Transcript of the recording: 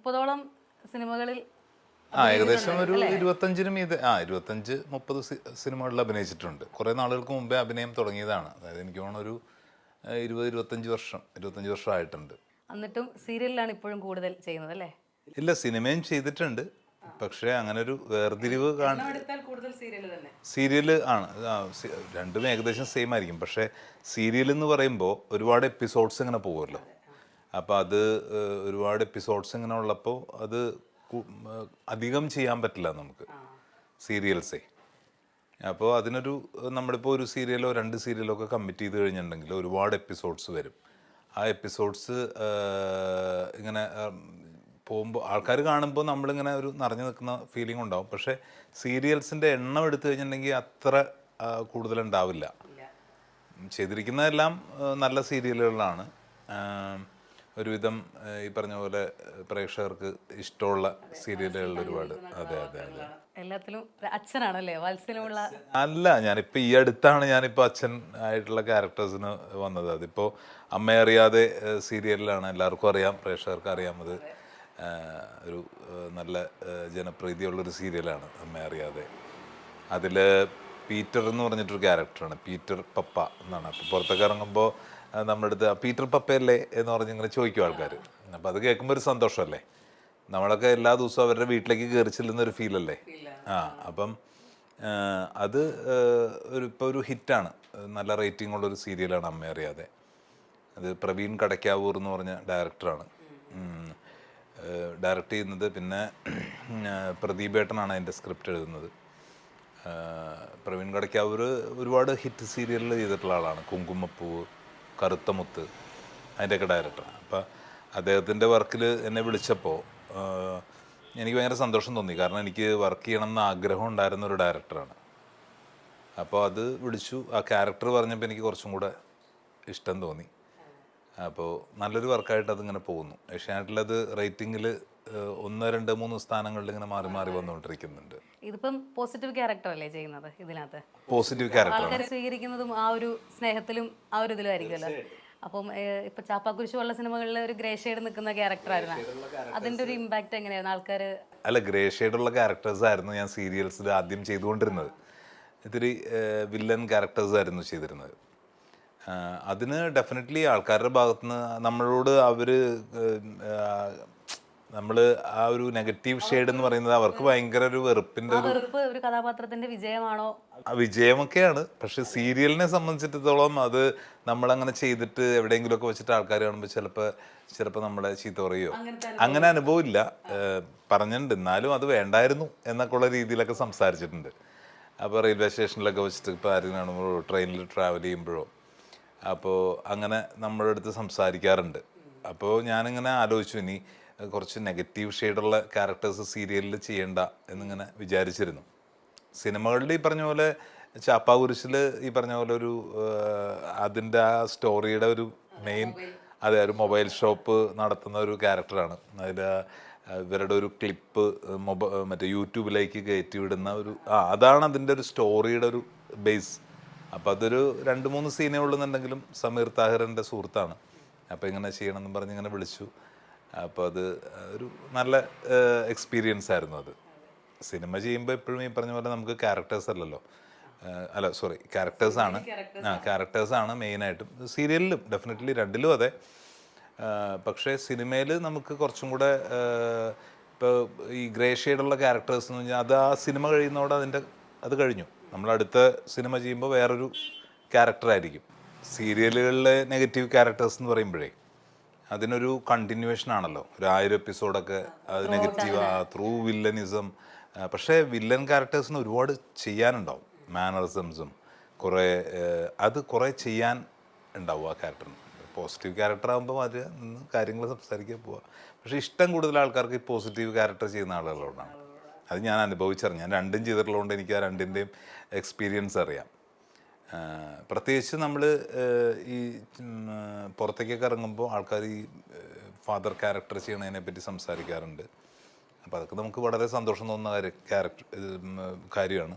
30ഓളം സിനിമകളിൽ ഏകദേശം ഒരു 25-ന് മീതെ 25-30 സിനിമകളിൽ അഭിനയിച്ചിട്ടുണ്ട്. കുറേ നാളുകൾക്ക് മുമ്പേ അഭിനയം തുടങ്ങിയതാണ്. അതായത് എനിക്ക് തോന്നുന്നു ഒരു 25 വർഷം ആയിട്ടുണ്ട്. എന്നിട്ടും സീരിയലിലാണ് ഇപ്പോഴും കൂടുതൽ ചെയ്യുന്നത് അല്ലേ? ഇല്ല, സിനിമയും ചെയ്തിട്ടുണ്ട്. പക്ഷേ അങ്ങനെ ഒരു വേർതിരിവ് സീരിയൽ ആണ്. രണ്ടും ഏകദേശം സെയിം ആയിരിക്കും. പക്ഷേ സീരിയൽ എന്ന് പറയുമ്പോൾ ഒരുപാട് എപ്പിസോഡ്സ് ഇങ്ങനെ പോകുമല്ലോ. അപ്പോൾ അത് ഒരുപാട് എപ്പിസോഡ്സ് ഇങ്ങനെ ഉള്ളപ്പോൾ അത് അധികം ചെയ്യാൻ പറ്റില്ല നമുക്ക് സീരിയൽസേ. അപ്പോൾ അതിനൊരു നമ്മളിപ്പോൾ ഒരു സീരിയലോ 2 സീരിയലോ ഒക്കെ കമ്മിറ്റ് ചെയ്ത് കഴിഞ്ഞിട്ടുണ്ടെങ്കിൽ ഒരുപാട് എപ്പിസോഡ്സ് വരും. ആ എപ്പിസോഡ്സ് ഇങ്ങനെ പോകുമ്പോൾ ആൾക്കാർ കാണുമ്പോൾ നമ്മളിങ്ങനെ ഒരു നിറഞ്ഞു നിൽക്കുന്ന ഫീലിംഗ് ഉണ്ടാവും. പക്ഷേ സീരിയൽസിൻ്റെ എണ്ണം എടുത്തു കഴിഞ്ഞിട്ടുണ്ടെങ്കിൽ അത്ര കൂടുതലുണ്ടാവില്ല. ചെയ്തിരിക്കുന്നതെല്ലാം നല്ല സീരിയലുകളാണ്. ഒരുവിധം ഈ പറഞ്ഞ പോലെ പ്രേക്ഷകർക്ക് ഇഷ്ടമുള്ള സീരിയലുകൾ ഒരുപാട്. അതെ അതെ അതെ. എല്ലാത്തിലും അച്ഛനാണല്ലേ വാത്സല്യമുള്ള? അല്ല, ഞാനിപ്പോൾ ഈ അടുത്താണ് ഞാനിപ്പോൾ അച്ഛൻ ആയിട്ടുള്ള ക്യാരക്ടേഴ്സിന് വന്നത്. അതിപ്പോൾ അമ്മയെ അറിയാതെ സീരിയലിലാണ്, എല്ലാവർക്കും അറിയാം, പ്രേക്ഷകർക്ക് അറിയാമത്. ഒരു നല്ല ജനപ്രീതിയുള്ളൊരു സീരിയലാണ് അമ്മയെ അറിയാതെ. അതിൽ പീറ്റർ എന്ന് പറഞ്ഞിട്ടൊരു ക്യാരക്ടറാണ്, പീറ്റർ പപ്പ എന്നാണ്. അപ്പോൾ പുറത്തൊക്കെ ഇറങ്ങുമ്പോൾ നമ്മുടെ അടുത്ത് പീറ്റർ പപ്പയല്ലേ എന്ന് പറഞ്ഞ് ഇങ്ങനെ ചോദിക്കും ആൾക്കാർ. അപ്പോൾ അത് കേൾക്കുമ്പോൾ ഒരു സന്തോഷമല്ലേ. നമ്മളൊക്കെ എല്ലാ ദിവസവും അവരുടെ വീട്ടിലേക്ക് കയറി ചെല്ലുന്നൊരു ഫീലല്ലേ. അപ്പം അത് ഇപ്പോൾ ഒരു ഹിറ്റാണ്, നല്ല റേറ്റിംഗ് ഉള്ളൊരു സീരിയലാണ് അമ്മ അറിയാതെ. അത് പ്രവീൺ കടക്കാവൂർ എന്ന് പറഞ്ഞ ഡയറക്ടറാണ് ഡയറക്റ്റ് ചെയ്യുന്നത്. പിന്നെ പ്രദീപേട്ടനാണ് അതിൻ്റെ സ്ക്രിപ്റ്റ് എഴുതുന്നത്. പ്രവീൺ കടക്കാവൂർ ഒരുപാട് ഹിറ്റ് സീരിയലിൽ ചെയ്തിട്ടുള്ള ആളാണ്. കുങ്കുമപ്പൂവ്, കറുത്തമുത്ത്, അതിൻ്റെയൊക്കെ ഡയറക്ടറാണ്. അപ്പോൾ അദ്ദേഹത്തിൻ്റെ വർക്കിൽ എന്നെ വിളിച്ചപ്പോൾ എനിക്ക് ഭയങ്കര സന്തോഷം തോന്നി. കാരണം എനിക്ക് വർക്ക് ചെയ്യണം എന്ന് ആഗ്രഹം ഉണ്ടായിരുന്ന ഒരു ഡയറക്ടറാണ്. അപ്പോൾ അത് വിളിച്ചു. ആ ക്യാരക്ടർ പറഞ്ഞപ്പോൾ എനിക്ക് കുറച്ചും കൂടെ ഇഷ്ടം തോന്നി. അപ്പോൾ നല്ലൊരു വർക്കായിട്ട് അതിങ്ങനെ പോകുന്നു. ഏഷ്യാനെറ്റിലത് റേറ്റിങ്ങിൽ 1, 2, 3 സ്ഥാനങ്ങളിൽ ഇങ്ങനെ മാറി മാറി വന്നുകൊണ്ടിരിക്കുന്നുണ്ട്. ഇതിപ്പം പോസിറ്റീവ് ക്യാരക്ടർ അല്ലേ ചെയ്യുന്നത്? ഇതിനകത്ത് പോസിറ്റീവ് ക്യാരക്ടർ ആൾക്കാർ സ്വീകരിക്കുന്നതും ആ ഒരു സ്നേഹത്തിലും ആ ഒരു ഇതിലും ആയിരിക്കുമല്ലോ. അപ്പം ഇപ്പൊ ചാപ്പാക്കുരിശ് ഉള്ള സിനിമകളിൽ ഒരു ഗ്രേ ഷെയ്ഡ് നിൽക്കുന്ന ക്യാരക്ടറായിരുന്നു. അതിന്റെ ഒരു ഇമ്പാക്ട് എങ്ങനെയായിരുന്നു ആൾക്കാർ? അല്ല, ഗ്രേ ഷെയ്ഡുള്ള ക്യാരക്ടേഴ്സ് ആയിരുന്നു ഞാൻ സീരിയൽസിൽ ആദ്യം ചെയ്തുകൊണ്ടിരുന്നത്. ഇത്തിരി വില്ലൻ ക്യാരക്ടേഴ്സ് ആയിരുന്നു ചെയ്തിരുന്നത്. അതിന് ഡെഫിനറ്റ്ലി ആൾക്കാരുടെ ഭാഗത്തുനിന്ന് നമ്മളോട് നമ്മൾ ആ ഒരു നെഗറ്റീവ് ഷെയ്ഡ് എന്ന് പറയുന്നത് അവർക്ക് ഭയങ്കര ഒരു വെറുപ്പിന്റെ ഒരു കഥാപാത്രത്തിന്റെ വിജയമാണോ? വിജയമൊക്കെയാണ്. പക്ഷെ സീരിയലിനെ സംബന്ധിച്ചിടത്തോളം അത് നമ്മളങ്ങനെ ചെയ്തിട്ട് എവിടെയെങ്കിലുമൊക്കെ വെച്ചിട്ട് ആൾക്കാർ കാണുമ്പോൾ ചിലപ്പോൾ നമ്മളെ ചീത്ത പറയുകയോ അങ്ങനെ അനുഭവമില്ല. പറഞ്ഞിട്ടുണ്ട്, എന്നാലും അത് വേണ്ടായിരുന്നു എന്നൊക്കെ ഉള്ള രീതിയിലൊക്കെ സംസാരിച്ചിട്ടുണ്ട്. അപ്പോൾ റെയിൽവേ സ്റ്റേഷനിലൊക്കെ വെച്ചിട്ട് ഇപ്പോൾ ആരും കാണുമ്പോഴോ ട്രെയിനിൽ ട്രാവൽ ചെയ്യുമ്പോഴോ അപ്പോൾ അങ്ങനെ നമ്മുടെ അടുത്ത് സംസാരിക്കാറുണ്ട്. അപ്പോൾ ഞാനിങ്ങനെ ആലോചിച്ചു, ഇനി കുറച്ച് നെഗറ്റീവ് ഷെയ്ഡുള്ള ക്യാരക്ടേഴ്സ് സീരിയലിൽ ചെയ്യേണ്ട എന്നിങ്ങനെ വിചാരിച്ചിരുന്നു. സിനിമകളിൽ ഈ പറഞ്ഞ പോലെ ചാപ്പാകുരിശിൽ ഈ പറഞ്ഞ പോലെ ഒരു അതിൻ്റെ ആ സ്റ്റോറിയുടെ ഒരു മെയിൻ ഒരു മൊബൈൽ ഷോപ്പ് നടത്തുന്ന ഒരു ക്യാരക്ടറാണ്. അതിൽ ഇവരുടെ ഒരു ക്ലിപ്പ് മറ്റേ യൂട്യൂബിലേക്ക് കയറ്റി വിടുന്ന ഒരു അതാണ് അതിൻ്റെ ഒരു സ്റ്റോറിയുടെ ഒരു ബേസ്. അപ്പോൾ അതൊരു 2-3 സീനേ ഉള്ളൂന്നുണ്ടെങ്കിലും സമീർ താഹിറിൻ്റെ സുഹൃത്താണ്. അപ്പോൾ ഇങ്ങനെ ചെയ്യണമെന്ന് പറഞ്ഞ് ഇങ്ങനെ വിളിച്ചു. അപ്പോൾ അത് ഒരു നല്ല എക്സ്പീരിയൻസ് ആയിരുന്നു അത്. സിനിമ ചെയ്യുമ്പോൾ എപ്പോഴും ഈ പറഞ്ഞ പോലെ നമുക്ക് ക്യാരക്ടേഴ്സ് അല്ലല്ലോ, ക്യാരക്ടേഴ്സാണ് മെയിനായിട്ടും. സീരിയലിലും ഡെഫിനറ്റ്ലി രണ്ടിലും അതെ. പക്ഷേ സിനിമയിൽ നമുക്ക് കുറച്ചും കൂടെ ഇപ്പോൾ ഈ ഗ്രേ ഷെയ്ഡുള്ള ക്യാരക്ടേഴ്സ് എന്ന് പറഞ്ഞാൽ അത് ആ സിനിമ കഴിയുന്നതോടെ അത് കഴിഞ്ഞു. നമ്മൾ അടുത്ത സിനിമ ചെയ്യുമ്പോൾ വേറൊരു ക്യാരക്ടറായിരിക്കും. സീരിയലുകളിലെ നെഗറ്റീവ് ക്യാരക്ടേഴ്സ് എന്ന് പറയുമ്പോഴേ അതിനൊരു കണ്ടിന്യൂവേഷൻ ആണല്ലോ. ഒരു 1000 എപ്പിസോഡൊക്കെ അത് നെഗറ്റീവ് ത്രൂ വില്ലനിസം. പക്ഷേ വില്ലൻ ക്യാരക്ടേഴ്സിന് ഒരുപാട് ചെയ്യാനുണ്ടാവും. മാനറിസംസും കുറേ ചെയ്യാൻ ഉണ്ടാവും ആ ക്യാരക്ടറിന്. പോസിറ്റീവ് ക്യാരക്ടർ ആകുമ്പോൾ അത് നിന്ന് കാര്യങ്ങൾ സംസാരിക്കാൻ പോവുക. പക്ഷേ ഇഷ്ടം കൂടുതൽ ആൾക്കാർക്ക് ഈ പോസിറ്റീവ് ക്യാരക്ടർ ചെയ്യുന്ന ആളുകളോടാണ്. അത് ഞാൻ അനുഭവിച്ചറിഞ്ഞു. ഞാൻ രണ്ടും ചെയ്തിട്ടുള്ളതുകൊണ്ട് എനിക്ക് ആ രണ്ടിൻ്റെയും എക്സ്പീരിയൻസ് അറിയാം. പ്രത്യേകിച്ച് നമ്മൾ ഈ പുറത്തേക്കൊക്കെ ഇറങ്ങുമ്പോൾ ആൾക്കാർ ഈ ഫാദർ ക്യാരക്ടർ ചെയ്യണതിനെ പറ്റി സംസാരിക്കാറുണ്ട്. അപ്പോൾ അതൊക്കെ നമുക്ക് വളരെ സന്തോഷം തോന്നുന്ന കാര്യമാണ്.